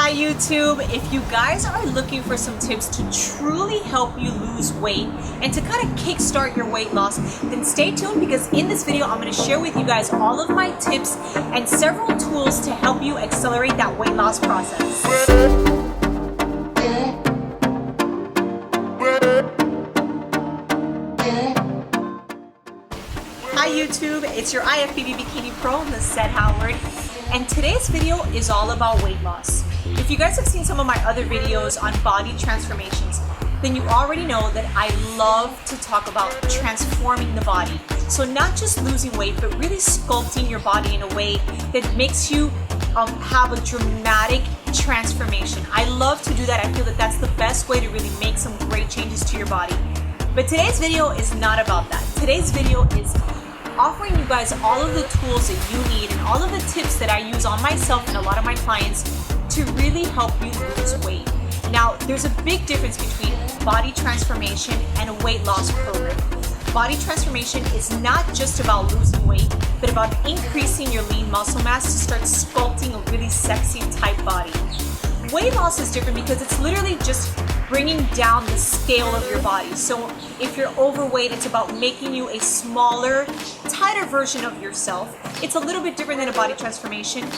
Hi YouTube! If you guys are looking for some tips to truly help you lose weight and to kind of kickstart your weight loss, then stay tuned because in this video I'm going to share with you guys all of my tips and several tools to help you accelerate that weight loss process. Hi YouTube, it's your IFBB Bikini Pro, Lisette Howard, and today's video is all about weight loss. If you guys have seen some of my other videos on body transformations, then you already know that I love to talk about transforming the body. So not just losing weight, but really sculpting your body in a way that makes you have a dramatic transformation. I love to do that. I feel that that's the best way to really make some great changes to your body. But today's video is not about that. Today's video is offering you guys all of the tools that you need and all of the tips that I use on myself and a lot of my clients to really help you lose weight. Now, there's a big difference between body transformation and a weight loss program. Body transformation is not just about losing weight, but about increasing your lean muscle mass to start sculpting a really sexy tight body. Weight loss is different because it's literally just bringing down the scale of your body. So if you're overweight, it's about making you a smaller, tighter version of yourself. It's a little bit different than a body transformation,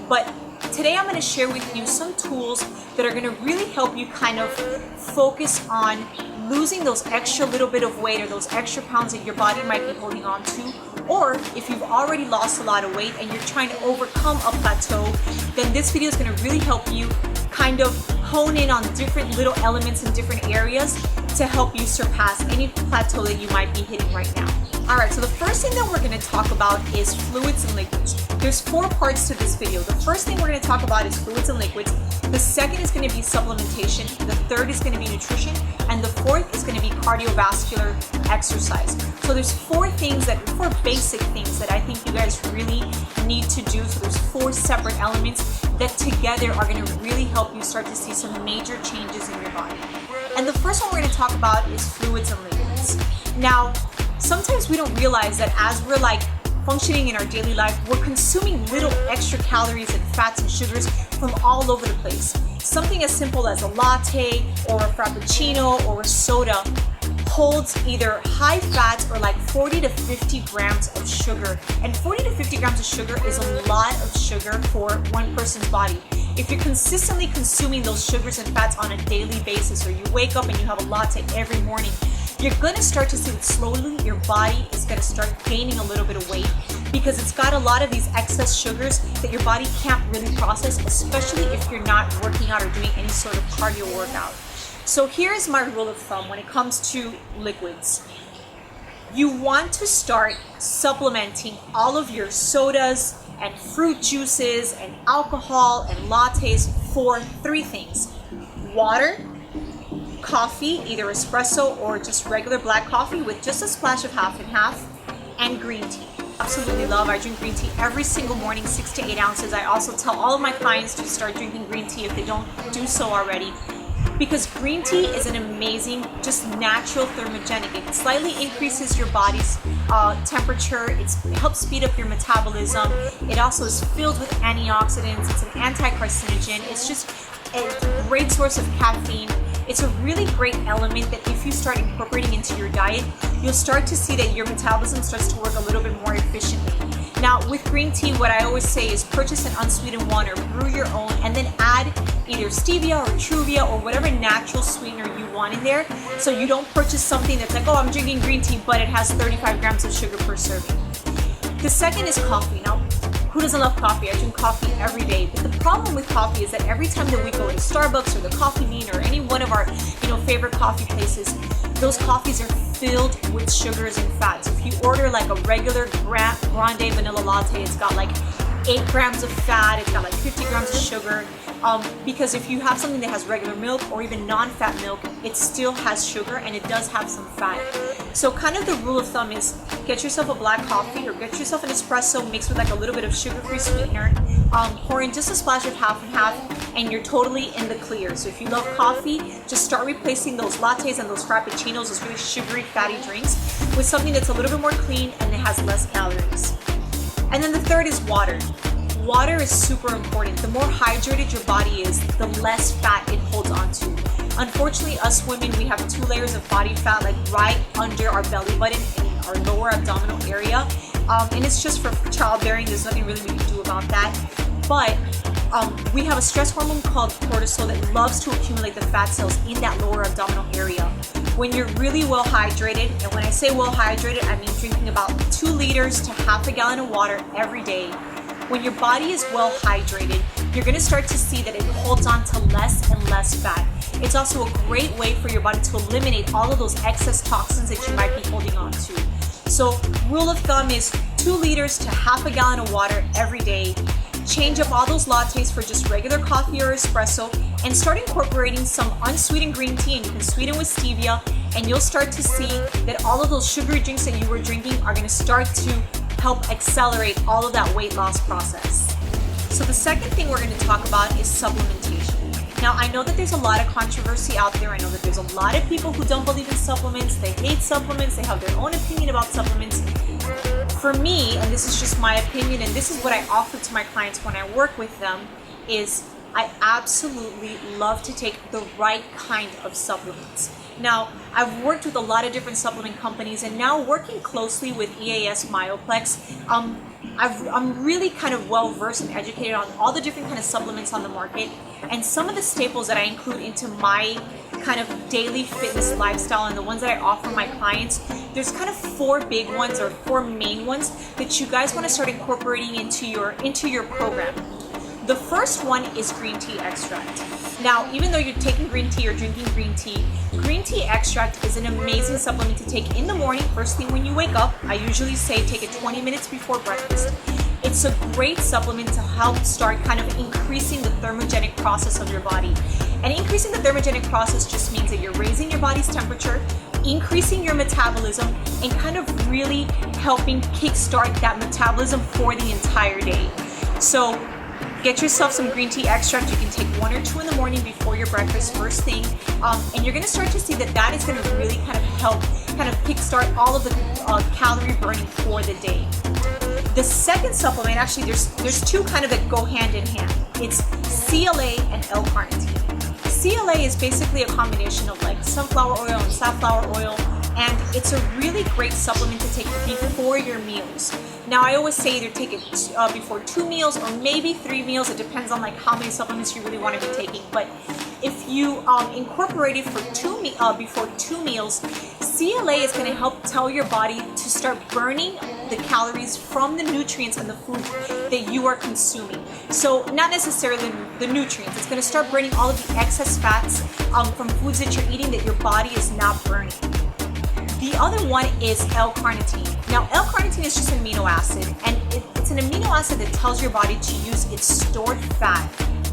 but today I'm going to share with you some tools that are going to really help you kind of focus on losing those extra little bit of weight or those extra pounds that your body might be holding on to. Or if you've already lost a lot of weight and you're trying to overcome a plateau, then this video is going to really help you kind of hone in on different little elements in different areas to help you surpass any plateau that you might be hitting right now. Alright, so the first thing that we're going to talk about is fluids and liquids. There's 4 parts to this video. The first thing we're going to talk about is fluids and liquids. The second is going to be supplementation. The third is going to be nutrition. And the fourth is going to be cardiovascular exercise. So there's 4 basic things that I think you guys really need to do. So there's 4 separate elements that together are going to really help you start to see some major changes in your body. And the first one we're going to talk about is fluids and liquids. Now, sometimes we don't realize that as we're functioning in our daily life, we're consuming little extra calories and fats and sugars from all over the place. Something as simple as a latte or a frappuccino or a soda holds either high fats or 40 to 50 grams of sugar. And 40 to 50 grams of sugar is a lot of sugar for one person's body. If you're consistently consuming those sugars and fats on a daily basis, or you wake up and you have a latte every morning, you're going to start to see that slowly your body is going to start gaining a little bit of weight because it's got a lot of these excess sugars that your body can't really process, especially if you're not working out or doing any sort of cardio workout. So here's my rule of thumb when it comes to liquids. You want to start supplementing all of your sodas and fruit juices and alcohol and lattes for 3 things: water, coffee, either espresso or just regular black coffee with just a splash of half and half, and green tea. Absolutely love. I drink green tea every single morning, 6 to 8 ounces. I also tell all of my clients to start drinking green tea if they don't do so already, because green tea is an amazing, just natural thermogenic. It slightly increases your body's temperature. It helps speed up your metabolism. It also is filled with antioxidants. It's an anti-carcinogen. It's just a great source of caffeine. It's a really great element that if you start incorporating into your diet, you'll start to see that your metabolism starts to work a little bit more efficiently. Now, with green tea, what I always say is purchase an unsweetened one or brew your own and then add either stevia or truvia or whatever natural sweetener you want in there, so you don't purchase something that's like, oh, I'm drinking green tea, but it has 35 grams of sugar per serving. The second is coffee. Now, who doesn't love coffee? I drink coffee every day. But the problem with coffee is that every time that we go to Starbucks or the Coffee Bean or any one of our favorite coffee places, those coffees are filled with sugars and fats. If you order a regular grande vanilla latte, it's got 8 grams of fat, it's got 50 grams of sugar. Because if you have something that has regular milk or even non-fat milk, it still has sugar and it does have some fat. So kind of the rule of thumb is get yourself a black coffee or get yourself an espresso mixed with a little bit of sugar-free sweetener, pour in just a splash of half and half, and you're totally in the clear. So if you love coffee, just start replacing those lattes and those frappuccinos, those really sugary, fatty drinks, with something that's a little bit more clean and that has less calories. And then the third is water. water is super important. The more hydrated your body is, the less fat it holds onto. Unfortunately, us women, we have 2 layers of body fat, like right under our belly button in our lower abdominal area. And it's just for childbearing. There's nothing really we can do about that. But we have a stress hormone called cortisol that loves to accumulate the fat cells in that lower abdominal area. When you're really well hydrated, and when I say well hydrated, I mean drinking about 2 liters to half a gallon of water every day. When your body is well hydrated, you're gonna start to see that it holds on to less and less fat. It's also a great way for your body to eliminate all of those excess toxins that you might be holding on to. So rule of thumb is 2 liters to half a gallon of water every day. Change up all those lattes for just regular coffee or espresso, and start incorporating some unsweetened green tea, and you can sweeten with stevia, and you'll start to see that all of those sugary drinks that you were drinking are going to start to help accelerate all of that weight loss process. So the second thing we're going to talk about is supplementation. Now, I know that there's a lot of controversy out there. I know that there's a lot of people who don't believe in supplements. They hate supplements. They have their own opinion about supplements. For me, and this is just my opinion, and this is what I offer to my clients when I work with them, is I absolutely love to take the right kind of supplements. Now, I've worked with a lot of different supplement companies, and now working closely with EAS Myoplex, I'm really kind of well versed and educated on all the different kind of supplements on the market, and some of the staples that I include into my kind of daily fitness lifestyle and the ones that I offer my clients. There's kind of 4 big ones, or 4 main ones, that you guys want to start incorporating into your program. The first one is green tea extract. Now, even though you're taking green tea or drinking green tea extract is an amazing supplement to take in the morning, first thing when you wake up. I usually say take it 20 minutes before breakfast. It's a great supplement to help start kind of increasing the thermogenic process of your body. And increasing the thermogenic process just means that you're raising your body's temperature, increasing your metabolism, and kind of really helping kickstart that metabolism for the entire day. So get yourself some green tea extract. You can take 1 or 2 in the morning before your breakfast, first thing, and you're going to start to see that that is going to really kind of help kind of kickstart all of the calorie burning for the day. The second supplement, actually there's 2 kind of that go hand in hand. It's CLA and L-Carnitine. CLA is basically a combination of like sunflower oil and safflower oil, and it's a really great supplement to take before your meals. Now, I always say either take it before 2 meals or maybe 3 meals. It depends on like how many supplements you really want to be taking. But if you incorporate it for before 2 meals, CLA is going to help tell your body to start burning the calories from the nutrients and the food that you are consuming. So not necessarily the nutrients. It's going to start burning all of the excess fats from foods that you're eating that your body is not burning. The other one is L-Carnitine. Now, L-Carnitine is just an amino acid, and it's an amino acid that tells your body to use its stored fat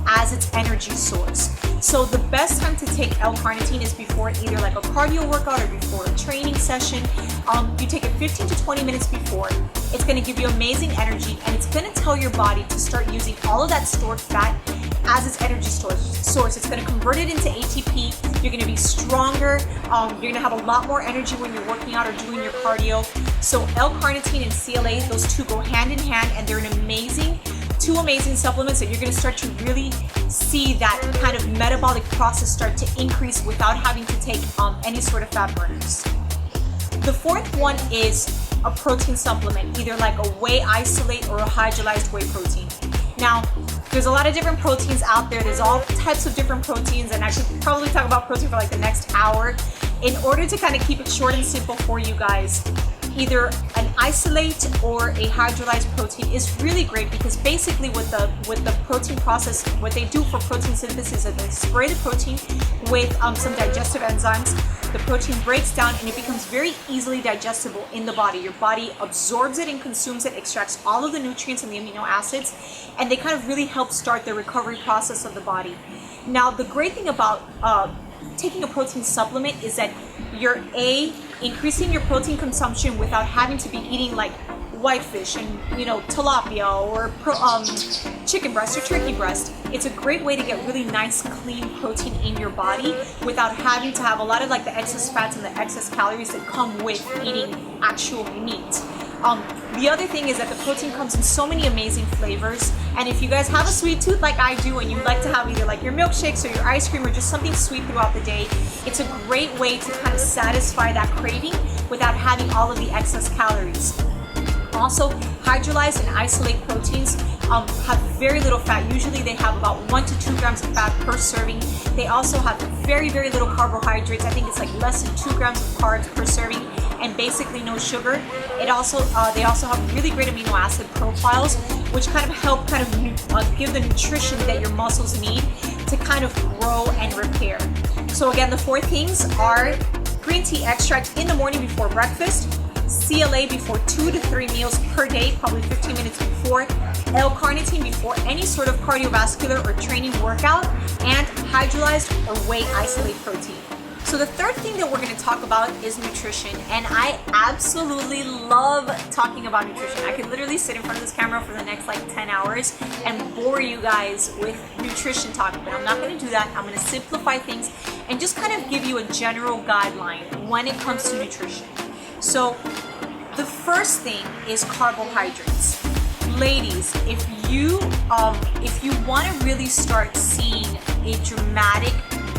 as its energy source. So the best time to take L-Carnitine is before either like a cardio workout or before a training session. You take it 15 to 20 minutes before. It's going to give you amazing energy, and it's going to tell your body to start using all of that stored fat as its energy source. It's going to convert it into ATP. You're going to be stronger. You're going to have a lot more energy when you're working out or doing your cardio. So L-Carnitine and CLA, those 2 go hand in hand, and they're an 2 amazing supplements, and you're going to start to really see that kind of metabolic process start to increase without having to take any sort of fat burners. The fourth one is a protein supplement, either like a whey isolate or a hydrolyzed whey protein. Now, there's a lot of different proteins out there. There's all types of different proteins, and I should probably talk about protein for like the next hour. In order to kind of keep it short and simple for you guys, either an isolate or a hydrolyzed protein is really great, because basically with the protein process, what they do for protein synthesis is they spray the protein with some digestive enzymes. The protein breaks down and it becomes very easily digestible in the body. Your body absorbs it and consumes it, extracts all of the nutrients and the amino acids, and they kind of really help start the recovery process of the body. Now, the great thing about taking a protein supplement is that you're increasing your protein consumption without having to be eating like whitefish and tilapia or chicken breast or turkey breast. It's a great way to get really nice clean protein in your body without having to have a lot of like the excess fats and the excess calories that come with eating actual meat. The other thing is that the protein comes in so many amazing flavors, and if you guys have a sweet tooth like I do and you like to have either like your milkshakes or your ice cream or just something sweet throughout the day, it's a great way to kind of satisfy that craving without having all of the excess calories. Also, hydrolyzed and isolate proteins have very little fat. Usually they have about 1 to 2 grams of fat per serving. They also have very, very little carbohydrates. I think it's like less than 2 grams of carbs per serving, and basically no sugar. They also have really great amino acid profiles, which kind of help give the nutrition that your muscles need to kind of grow and repair. So again, the 4 things are green tea extract in the morning before breakfast, CLA before 2 to 3 meals per day, probably 15 minutes before, L-Carnitine before any sort of cardiovascular or training workout, and hydrolyzed or whey isolate protein. So the third thing that we're going to talk about is nutrition, and I absolutely love talking about nutrition. I could literally sit in front of this camera for the next like 10 hours and bore you guys with nutrition talk, but I'm not going to do that. I'm going to simplify things and just kind of give you a general guideline when it comes to nutrition. So the first thing is carbohydrates. Ladies, if you want to really start seeing a dramatic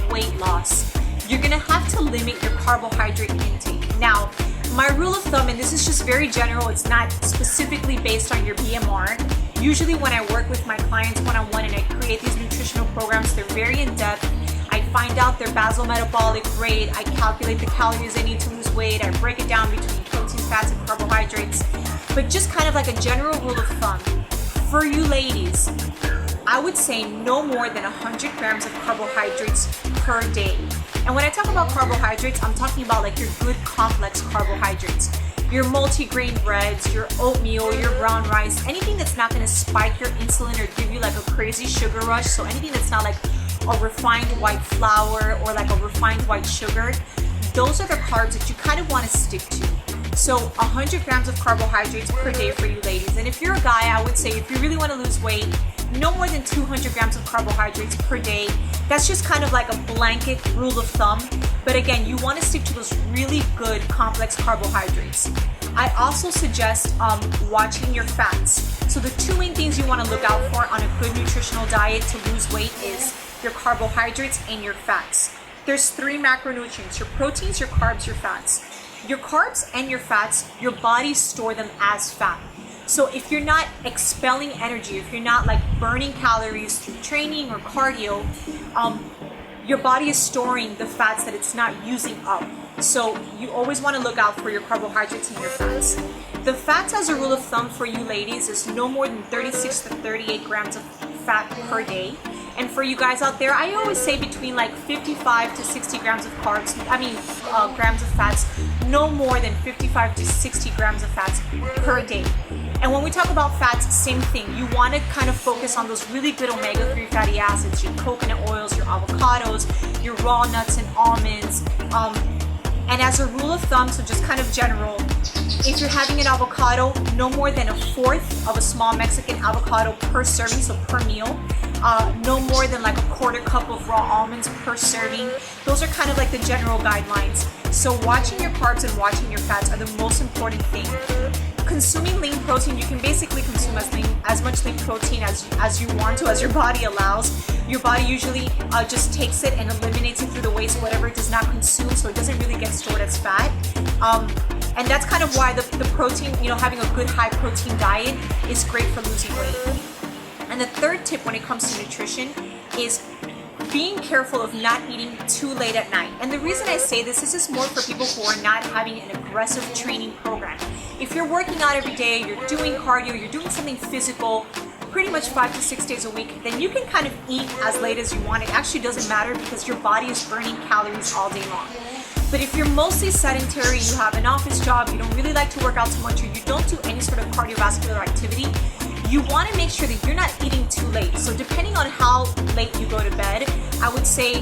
weight loss, you're gonna have to limit your carbohydrate intake. Now, my rule of thumb, and this is just very general, it's not specifically based on your BMR. Usually when I work with my clients one-on-one and I create these nutritional programs, they're very in-depth. I find out their basal metabolic rate, I calculate the calories they need to lose weight, I break it down between proteins, fats, and carbohydrates. But just kind of like a general rule of thumb, for you ladies, I would say no more than 100 grams of carbohydrates per day. And when I talk about carbohydrates, I'm talking about like your good complex carbohydrates. Your multi-grain breads, your oatmeal, your brown rice, anything that's not gonna spike your insulin or give you like a crazy sugar rush. So anything that's not like a refined white flour or like a refined white sugar, those are the carbs that you kind of wanna stick to. So 100 grams of carbohydrates per day for you ladies. And if you're a guy, I would say if you really wanna lose weight, no more than 200 grams of carbohydrates per day. That's just kind of like a blanket rule of thumb. But again, you want to stick to those really good complex carbohydrates. I also suggest watching your fats. So the 2 main things you want to look out for on a good nutritional diet to lose weight is your carbohydrates and your fats. There's 3 macronutrients: your proteins, your carbs, your fats. Your carbs and your fats, your body store them as fat. So if you're not expelling energy, if you're not like burning calories through training or cardio, your body is storing the fats that it's not using up. So you always want to look out for your carbohydrates and your fats. The fats, as a rule of thumb for you ladies, is no more than 36 to 38 grams of fat per day. And for you guys out there, I always say between like 55 to 60 grams of grams of fats, no more than 55 to 60 grams of fats per day. And when we talk about fats, same thing. You want to kind of focus on those really good omega-3 fatty acids, your coconut oils, your avocados, your raw nuts and almonds. And as a rule of thumb, so just kind of general, if you're having an avocado, no more than 1/4 of a small Mexican avocado per serving, so per meal. No more than like 1/4 cup of raw almonds per serving. Those are kind of like the general guidelines. So watching your carbs and watching your fats are the most important thing. Consuming lean protein, you can basically consume as much lean protein as you want to, as your body allows. Your body usually just takes it and eliminates it through the waste, whatever it does not consume, so it doesn't really get stored as fat. And that's kind of why the protein, having a good high protein diet is great for losing weight. And the third tip when it comes to nutrition is being careful of not eating too late at night. And the reason I say this is more for people who are not having an aggressive training program. If you're working out every day, you're doing cardio, you're doing something physical pretty much 5 to 6 days a week, then you can kind of eat as late as you want. It actually doesn't matter because your body is burning calories all day long. But if you're mostly sedentary, you have an office job, you don't really like to work out too much, or you don't do any sort of cardiovascular activity, you want to make sure that you're not eating too late. So depending on how late you go to bed, I would say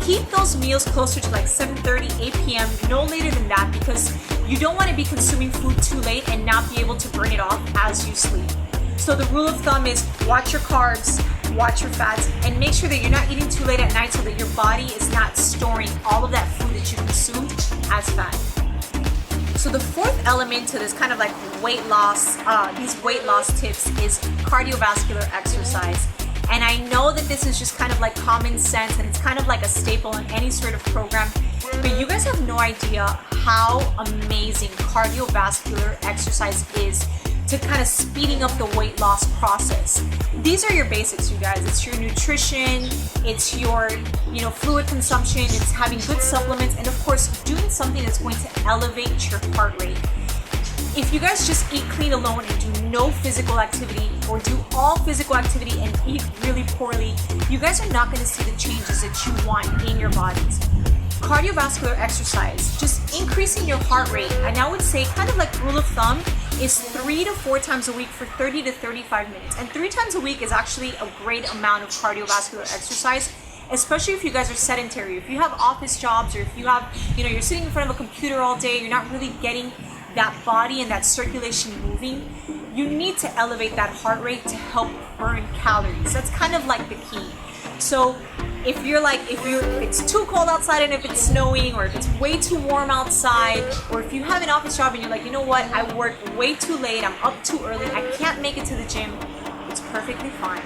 keep those meals closer to like 7:30, 8 p.m., no later than that, because you don't want to be consuming food too late and not be able to burn it off as you sleep. So the rule of thumb is watch your carbs, watch your fats, and make sure that you're not eating too late at night so that your body is not storing all of that food that you consumed as fat. So the fourth element to this kind of like weight loss, these weight loss tips is cardiovascular exercise. And I know that this is just kind of like common sense and it's kind of like a staple in any sort of program, but you guys have no idea how amazing cardiovascular exercise is to kind of speeding up the weight loss process. These are your basics, you guys. It's your nutrition, it's your, fluid consumption, it's having good supplements, and of course, doing something that's going to elevate your heart rate. If you guys just eat clean alone and do no physical activity, or do all physical activity and eat really poorly, you guys are not going to see the changes that you want in your bodies. Cardiovascular exercise, just increasing your heart rate, and I would say kind of like rule of thumb, is 3 to 4 times a week for 30 to 35 minutes. And 3 times a week is actually a great amount of cardiovascular exercise, especially if you guys are sedentary. If you have office jobs, or if you have, you're sitting in front of a computer all day, you're not really getting that body and that circulation moving, you need to elevate that heart rate to help burn calories. That's kind of like the key. So if it's too cold outside and if it's snowing, or if it's way too warm outside, or if you have an office job and you're like, you know what, I work way too late, I'm up too early, I can't make it to the gym, it's perfectly fine.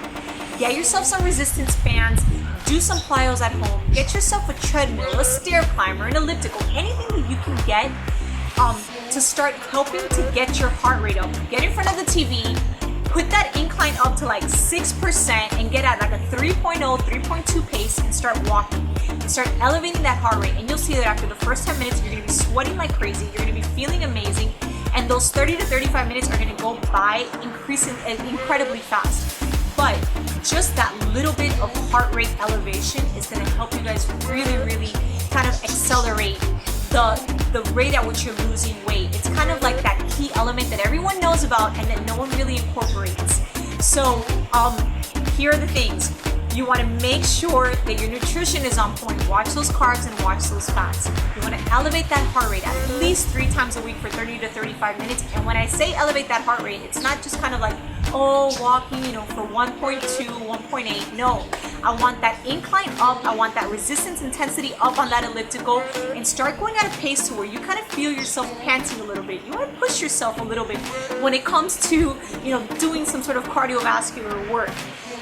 Get yourself some resistance bands, do some plyos at home, get yourself a treadmill, a stair climber, an elliptical, anything that you can get to start helping to get your heart rate up. Get in front of the TV, put that incline up to like 6% and get at like a 3.0, 3.2 pace and start walking. And start elevating that heart rate, and you'll see that after the first 10 minutes, you're gonna be sweating like crazy, you're gonna be feeling amazing, and those 30 to 35 minutes are gonna go by incredibly fast. But just that little bit of heart rate elevation is gonna help you guys really, really kind of accelerate the rate at which you're losing weight. It's kind of like that key element that everyone knows about and that no one really incorporates. So here are the things. You want to make sure that your nutrition is on point. Watch those carbs and watch those fats. You want to elevate that heart rate at least 3 times a week for 30 to 35 minutes. And when I say elevate that heart rate, it's not just kind of like, walking, for 1.2, 1.8. No, I want that incline up. I want that resistance intensity up on that elliptical, and start going at a pace to where you kind of feel yourself panting a little bit. You want to push yourself a little bit when it comes to, doing some sort of cardiovascular work.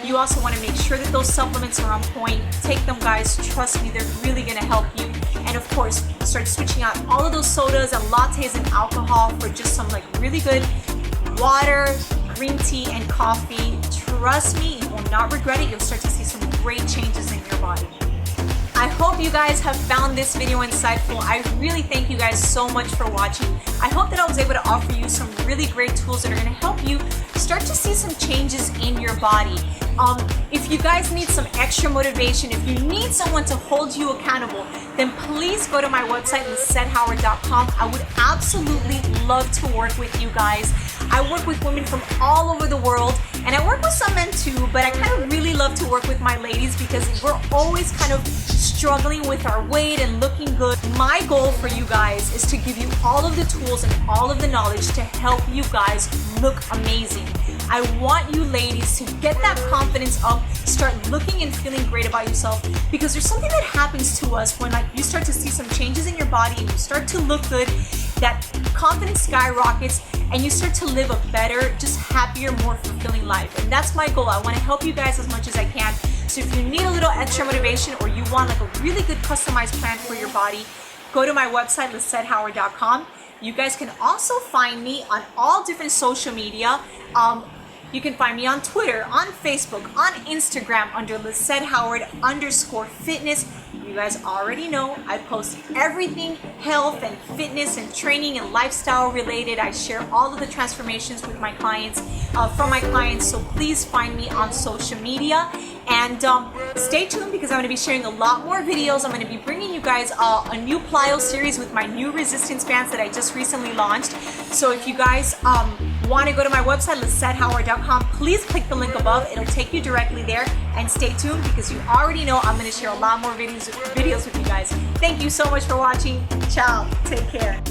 You also want to make sure that those supplements are on point. Take them, guys. Trust me, they're really going to help you. And of course, start switching out all of those sodas and lattes and alcohol for just some like really good water, green tea, and coffee. Trust me, you will not regret it. You'll start to see some great changes in your body. I hope you guys have found this video insightful. I really thank you guys so much for watching. I hope that I was able to offer you some really great tools that are going to help you start to see some changes in your body. If you guys need some extra motivation, if you need someone to hold you accountable, then please go to my website, lisettehoward.com. I would absolutely love to work with you guys. I work with women from all over the world, and I work with some men too, but I kind of really love to work with my ladies because we're always kind of struggling with our weight and looking good. My goal for you guys is to give you all of the tools and all of the knowledge to help you guys look amazing. I want you ladies to get that confidence up, start looking and feeling great about yourself, because there's something that happens to us when you start to see some changes in your body and you start to look good, that confidence skyrockets and you start to live a better, just happier, more fulfilling life. And that's my goal. I want to help you guys as much as I can. So if you need a little extra motivation, or you want like a really good customized plan for your body, go to my website, lisettehoward.com. You guys can also find me on all different social media. You can find me on Twitter, on Facebook, on Instagram under LisetteHoward_fitness. You guys already know I post everything health and fitness and training and lifestyle related. I share all of the transformations with my clients, from my clients. So please find me on social media, and stay tuned because I'm going to be sharing a lot more videos. I'm going to be bringing you guys a new plyo series with my new resistance bands that I just recently launched. So if you guys want to go to my website, lisettehoward.com, please click the link above. It'll take you directly there, and stay tuned because you already know I'm going to share a lot more videos with you guys. Thank you so much for watching. Ciao. Take care.